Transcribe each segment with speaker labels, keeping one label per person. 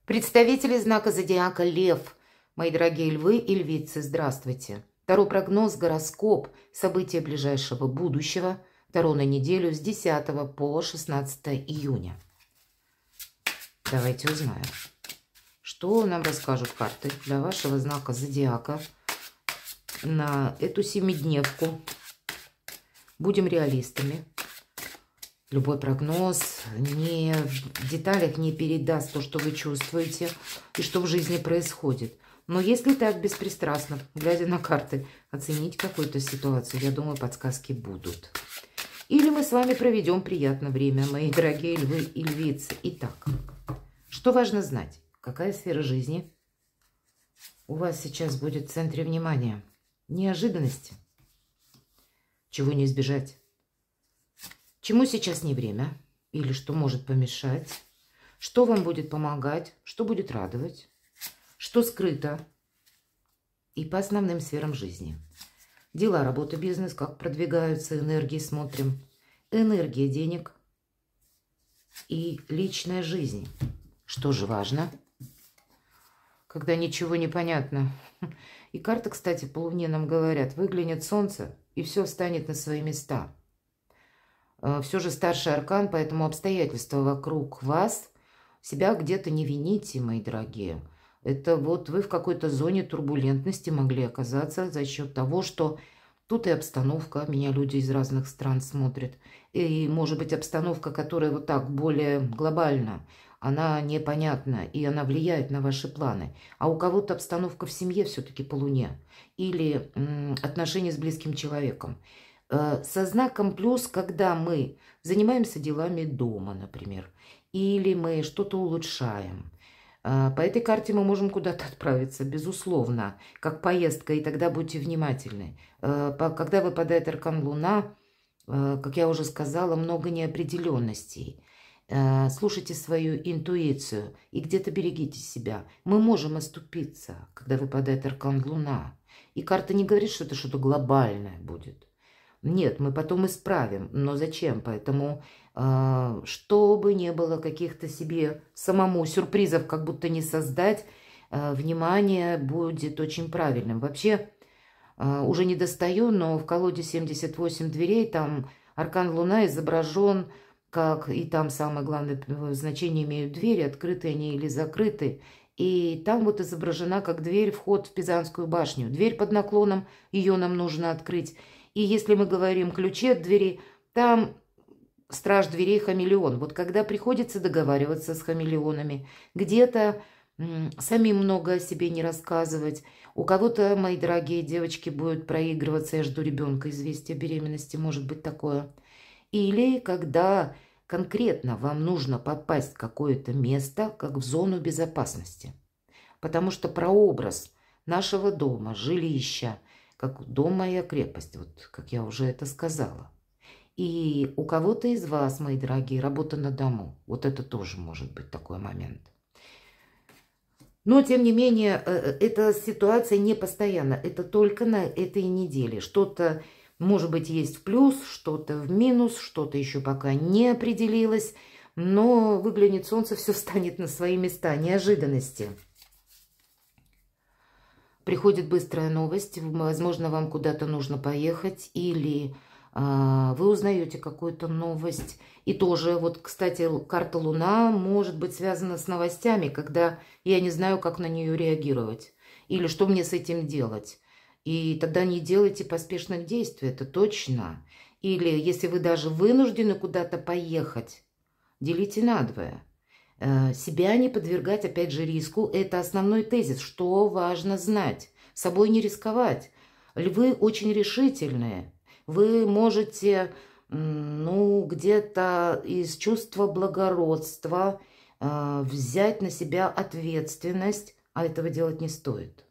Speaker 1: Представители знака зодиака Лев, мои дорогие львы и львицы, здравствуйте. Таро прогноз, гороскоп, события ближайшего будущего. Таро на неделю с 10 по 16 июня. Давайте узнаем, что нам расскажут карты для вашего знака зодиака на эту семидневку. Будем реалистами. Любой прогноз не в деталях не передаст то, что вы чувствуете и что в жизни происходит. Но если так беспристрастно, глядя на карты, оценить какую-то ситуацию, я думаю, подсказки будут. Или мы с вами проведем приятное время, мои дорогие львы и львицы. Итак, что важно знать? Какая сфера жизни у вас сейчас будет в центре внимания? Неожиданности. Чего не избежать? Чему сейчас не время? Или что может помешать? Что вам будет помогать? Что будет радовать? Что скрыто? И по основным сферам жизни. Дела, работа, бизнес, как продвигаются, энергии смотрим. Энергия денег и личная жизнь. Что же важно? Когда ничего не понятно. И карты, кстати, по Луне нам говорят, выглянет солнце, и все встанет на свои места. Все же старший аркан, поэтому обстоятельства вокруг вас, себя где-то не вините, мои дорогие. Это вот вы в какой-то зоне турбулентности могли оказаться за счет того, что тут и обстановка, меня люди из разных стран смотрят, и может быть обстановка, которая вот так более глобальна, она непонятна, и она влияет на ваши планы. А у кого-то обстановка в семье все-таки по Луне, или отношения с близким человеком. Со знаком плюс, когда мы занимаемся делами дома, например, или мы что-то улучшаем. По этой карте мы можем куда-то отправиться, безусловно, как поездка, и тогда будьте внимательны. Когда выпадает аркан Луна, как я уже сказала, много неопределенностей. Слушайте свою интуицию и где-то берегите себя. Мы можем оступиться, когда выпадает аркан Луна. И карта не говорит, что это что-то глобальное будет. Нет, мы потом исправим, но зачем? Поэтому, чтобы не было каких-то себе самому сюрпризов, как будто не создать, внимание будет очень правильным. Вообще, уже не достаю, но в колоде 78 дверей, там аркан Луна изображен, как и там самое главное значение имеют двери, открытые они или закрыты. И там вот изображена как дверь, вход в Пизанскую башню. Дверь под наклоном, ее нам нужно открыть. И если мы говорим ключи от двери, там страж дверей хамелеон. Вот когда приходится договариваться с хамелеонами, где-то самим много о себе не рассказывать. У кого-то, мои дорогие девочки, будет проигрываться, я жду ребенка, известие о беременности, может быть такое. Или когда конкретно вам нужно попасть в какое-то место, как в зону безопасности. Потому что прообраз нашего дома, жилища, как дом моя крепость, вот как я уже это сказала. И у кого-то из вас, мои дорогие, работа на дому. Вот это тоже может быть такой момент. Но, тем не менее, эта ситуация не постоянна. Это только на этой неделе. Что-то, может быть, есть в плюс, что-то в минус, что-то еще пока не определилось. Но выглянет солнце, все встанет на свои места. Неожиданности. Приходит быстрая новость, возможно, вам куда-то нужно поехать, или вы узнаете какую-то новость. И тоже, вот, кстати, карта Луна может быть связана с новостями, когда я не знаю, как на нее реагировать, или что мне с этим делать. И тогда не делайте поспешных действий, это точно. Или если вы даже вынуждены куда-то поехать, делите надвое. Себя не подвергать, опять же, риску. Это основной тезис. Что важно знать? Собой не рисковать. Львы очень решительные. Вы можете, где-то из чувства благородства взять на себя ответственность, а этого делать не стоит.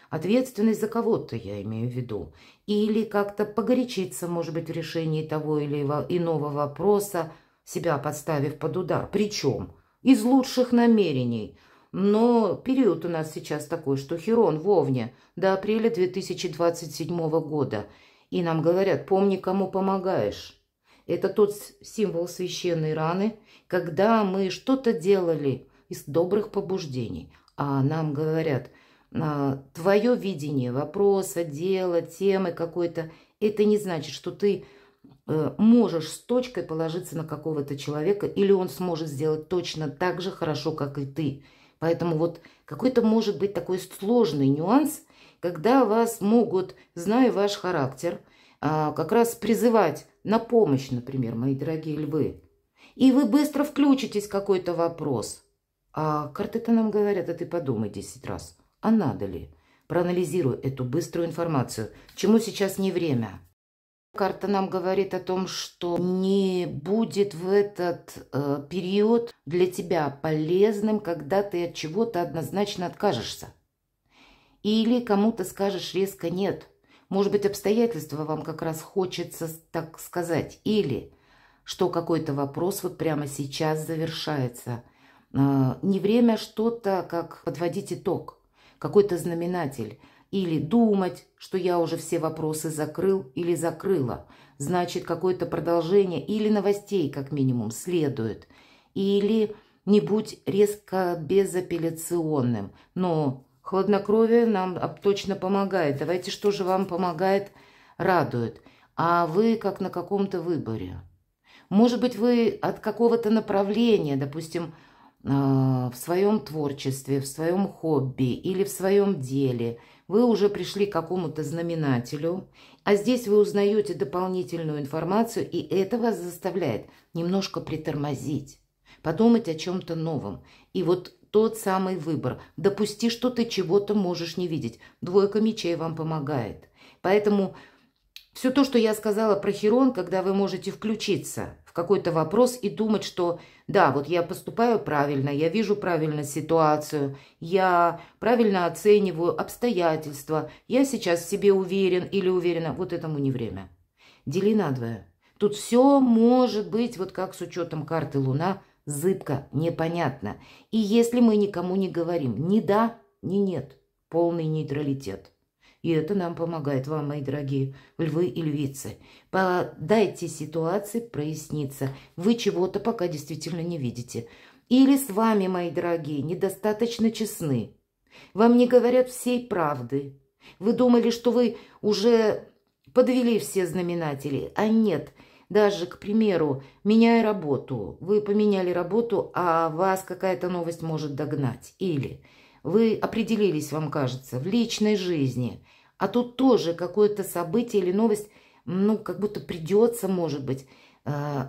Speaker 1: Ответственность за кого-то, я имею в виду. Или как-то погорячиться, может быть, в решении того или иного вопроса, себя подставив под удар. Причем из лучших намерений. Но период у нас сейчас такой, что Хирон в Овне до апреля 2027 года. И нам говорят, помни, кому помогаешь. Это тот символ священной раны, когда мы что-то делали из добрых побуждений. А нам говорят, твое видение вопроса, дела, темы какой-то, это не значит, что ты можешь с точкой положиться на какого-то человека, или он сможет сделать точно так же хорошо, как и ты. Поэтому вот какой-то может быть такой сложный нюанс, когда вас могут, зная ваш характер, как раз призывать на помощь, например, мои дорогие львы. И вы быстро включитесь в какой-то вопрос. А карты-то нам говорят, а ты подумай 10 раз, а надо ли? Проанализируй эту быструю информацию, чему сейчас не время. Карта нам говорит о том, что не будет в этот период для тебя полезным, когда ты от чего-то однозначно откажешься. Или кому-то скажешь резко «нет». Может быть, обстоятельства вам как раз хочется так сказать. Или что какой-то вопрос вот прямо сейчас завершается. Не время что-то, как подводить итог, какой-то знаменатель. Или думать, что я уже все вопросы закрыл или закрыла. Значит, какое-то продолжение или новостей, как минимум, следует. Или не будь резко безапелляционным. Но хладнокровие нам точно помогает. Давайте, что же вам помогает, радует. А вы как на каком-то выборе. Может быть, вы от какого-то направления, допустим, в своем творчестве, в своем хобби или в своем деле – вы уже пришли к какому-то знаменателю, а здесь вы узнаете дополнительную информацию, и это вас заставляет немножко притормозить, подумать о чем-то новом. И вот тот самый выбор. Допусти, что ты чего-то можешь не видеть. Двойка мечей вам помогает. Поэтому все то, что я сказала про Хирон, когда вы можете включиться в какой-то вопрос и думать, что да, вот я поступаю правильно, я вижу правильно ситуацию, я правильно оцениваю обстоятельства, я сейчас в себе уверен или уверена, вот этому не время. Дели надвое. Тут все может быть, вот как с учетом карты Луна, зыбко, непонятно. И если мы никому не говорим ни да, ни нет, полный нейтралитет. И это нам помогает, вам, мои дорогие львы и львицы. Дайте ситуации проясниться. Вы чего-то пока действительно не видите. Или с вами, мои дорогие, недостаточно честны. Вам не говорят всей правды. Вы думали, что вы уже подвели все знаменатели, а нет. Даже, к примеру, меняя работу. Вы поменяли работу, а вас какая-то новость может догнать. Или вы определились, вам кажется, в личной жизни, а тут тоже какое-то событие или новость, ну, как будто придется, может быть,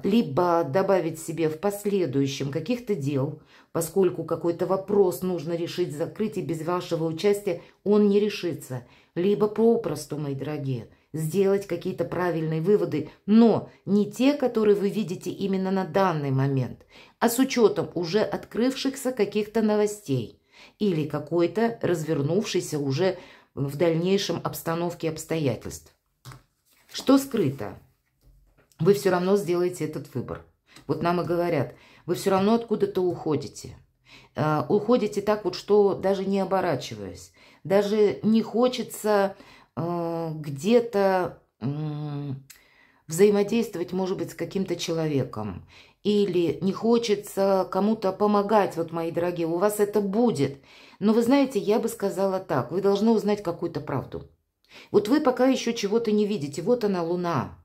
Speaker 1: либо добавить себе в последующем каких-то дел, поскольку какой-то вопрос нужно решить, закрыть, и без вашего участия он не решится, либо попросту, мои дорогие, сделать какие-то правильные выводы, но не те, которые вы видите именно на данный момент, а с учетом уже открывшихся каких-то новостей. Или какой-то развернувшейся уже в дальнейшем обстановке обстоятельств. Что скрыто? Вы все равно сделаете этот выбор. Вот нам и говорят, вы все равно откуда-то уходите. Уходите так вот, что даже не оборачиваясь. Даже не хочется где-то взаимодействовать, может быть, с каким-то человеком. Или не хочется кому-то помогать, вот, мои дорогие, у вас это будет. Но вы знаете, я бы сказала так, вы должны узнать какую-то правду. Вот вы пока еще чего-то не видите, вот она, Луна.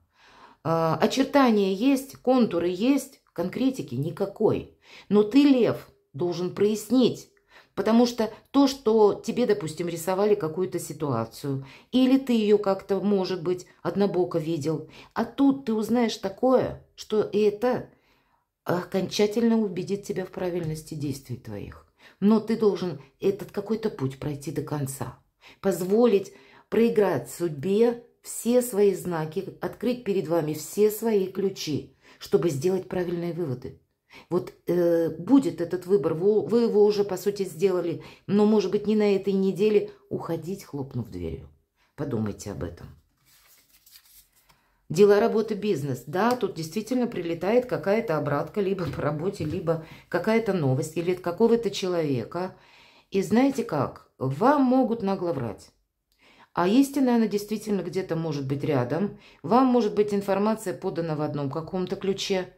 Speaker 1: Очертания есть, контуры есть, конкретики никакой. Но ты, Лев, должен прояснить. Потому что то, что тебе, допустим, рисовали какую-то ситуацию, или ты ее как-то, может быть, однобоко видел, а тут ты узнаешь такое, что это окончательно убедит тебя в правильности действий твоих. Но ты должен этот какой-то путь пройти до конца. Позволить проиграть судьбе все свои знаки, открыть перед вами все свои ключи, чтобы сделать правильные выводы. Вот будет этот выбор, вы его уже, по сути, сделали, но, может быть, не на этой неделе уходить, хлопнув дверью. Подумайте об этом. Дела, работа, бизнес. Да, тут действительно прилетает какая-то обратка либо по работе, либо какая-то новость или от какого-то человека. И знаете как? Вам могут нагло врать. А истина, она действительно где-то может быть рядом. Вам может быть информация подана в одном каком-то ключе.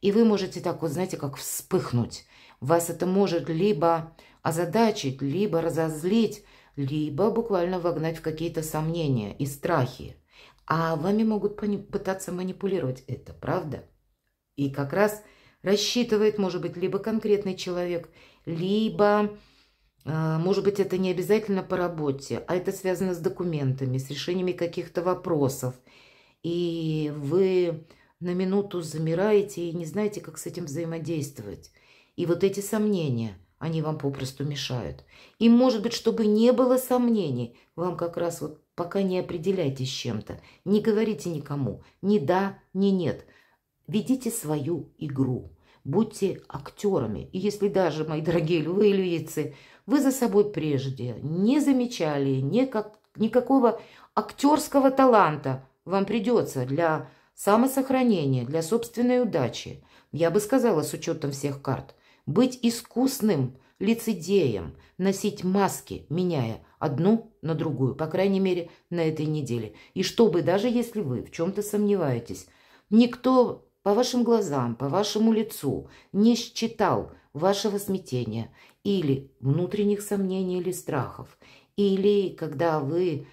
Speaker 1: И вы можете так вот, знаете, как вспыхнуть. Вас это может либо озадачить, либо разозлить, либо буквально вогнать в какие-то сомнения и страхи. А вами могут пытаться манипулировать это, правда? И как раз рассчитывает, может быть, либо конкретный человек, либо, может быть, это не обязательно по работе, а это связано с документами, с решениями каких-то вопросов. И вы на минуту замираете и не знаете, как с этим взаимодействовать. И вот эти сомнения, они вам попросту мешают. И, может быть, чтобы не было сомнений, вам как раз вот пока не определяйтесь с чем-то, не говорите никому ни да, ни нет. Ведите свою игру, будьте актерами. И если даже, мои дорогие львы и львицы, вы за собой прежде не замечали никакого актерского таланта, вам придется для самосохранения, для собственной удачи, я бы сказала, с учетом всех карт, быть искусным лицедеем, носить маски, меняя одну на другую, по крайней мере, на этой неделе. И чтобы, даже если вы в чем-то сомневаетесь, никто по вашим глазам, по вашему лицу не считал вашего смятения или внутренних сомнений или страхов, или когда вы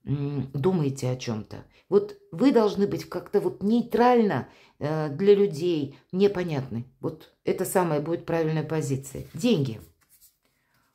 Speaker 1: думаете о чем-то. Вот вы должны быть как-то вот нейтрально для людей, непонятны. Вот это самая будет правильная позиция. Деньги.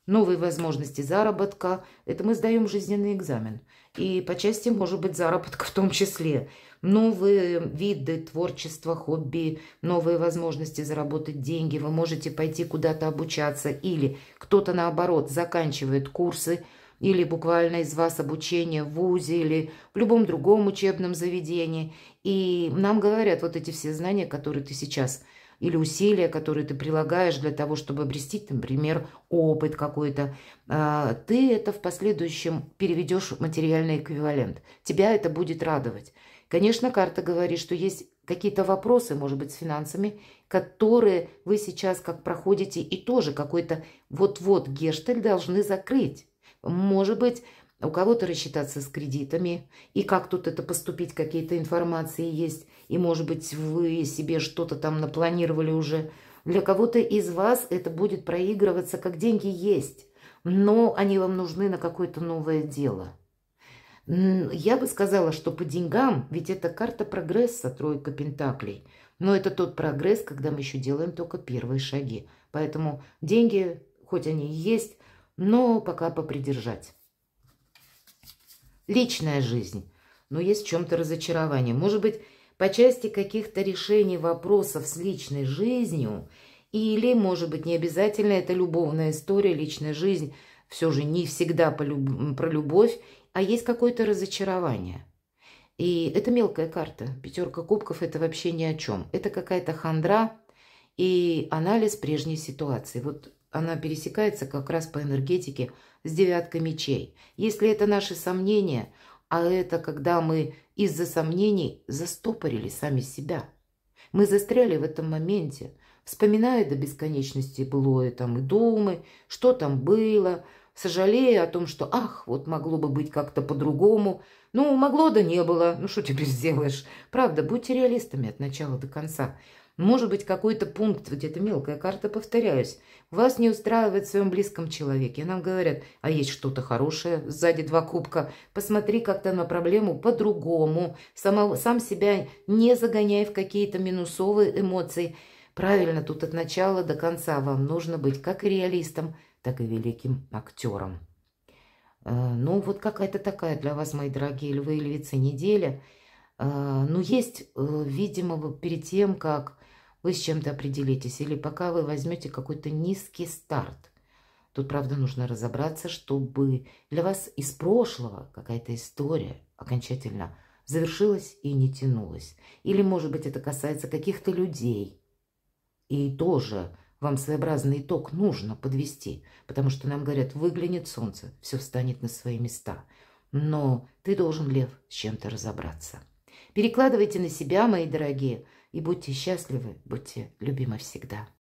Speaker 1: Новые возможности заработка. Это мы сдаем жизненный экзамен. И по части, может быть, заработка в том числе. Новые виды творчества, хобби, новые возможности заработать деньги. Вы можете пойти куда-то обучаться. Или кто-то, наоборот, заканчивает курсы, или буквально из вас обучение в вузе, или в любом другом учебном заведении. И нам говорят, вот эти все знания, которые ты сейчас, или усилия, которые ты прилагаешь для того, чтобы обрести, например, опыт какой-то, ты это в последующем переведешь в материальный эквивалент. Тебя это будет радовать. Конечно, карта говорит, что есть какие-то вопросы, может быть, с финансами, которые вы сейчас как проходите, и тоже какой-то вот-вот гештальт должны закрыть. Может быть, у кого-то рассчитаться с кредитами, и как тут это поступить, какие-то информации есть, и, может быть, вы себе что-то там напланировали уже. Для кого-то из вас это будет проигрываться, как деньги есть, но они вам нужны на какое-то новое дело. Я бы сказала, что по деньгам, ведь это карта прогресса, тройка пентаклей, но это тот прогресс, когда мы еще делаем только первые шаги. Поэтому деньги, хоть они и есть, но пока попридержать. Личная жизнь. Но есть в чем-то разочарование. Может быть, по части каких-то решений вопросов с личной жизнью, или, может быть, не обязательно это любовная история, личная жизнь, все же не всегда про любовь, а есть какое-то разочарование. И это мелкая карта. Пятерка кубков – это вообще ни о чем. Это какая-то хандра и анализ прежней ситуации. Вот она пересекается как раз по энергетике с девяткой мечей. Если это наши сомнения, а это когда мы из-за сомнений застопорили сами себя. Мы застряли в этом моменте, вспоминая до бесконечности былое там и думы, что там было, сожалея о том, что ах, вот могло бы быть как-то по-другому. Ну, могло да не было, ну что теперь сделаешь? Правда, будьте реалистами от начала до конца. Может быть, какой-то пункт, где-то мелкая карта, повторяюсь, вас не устраивает в своем близком человеке. Нам говорят, а есть что-то хорошее, сзади 2 кубка. Посмотри как-то на проблему по-другому. Сам себя не загоняй в какие-то минусовые эмоции. Правильно, тут от начала до конца вам нужно быть как и реалистом, так и великим актером. Ну, вот какая-то такая для вас, мои дорогие львы и львицы, неделя. Ну, есть, видимо, перед тем, как вы с чем-то определитесь, или пока вы возьмете какой-то низкий старт. Тут, правда, нужно разобраться, чтобы для вас из прошлого какая-то история окончательно завершилась и не тянулась. Или, может быть, это касается каких-то людей. И тоже вам своеобразный итог нужно подвести, потому что нам говорят, выглянет солнце, все встанет на свои места. Но ты должен, лев, с чем-то разобраться. Перекладывайте на себя, мои дорогие, и будьте счастливы, будьте любимы всегда.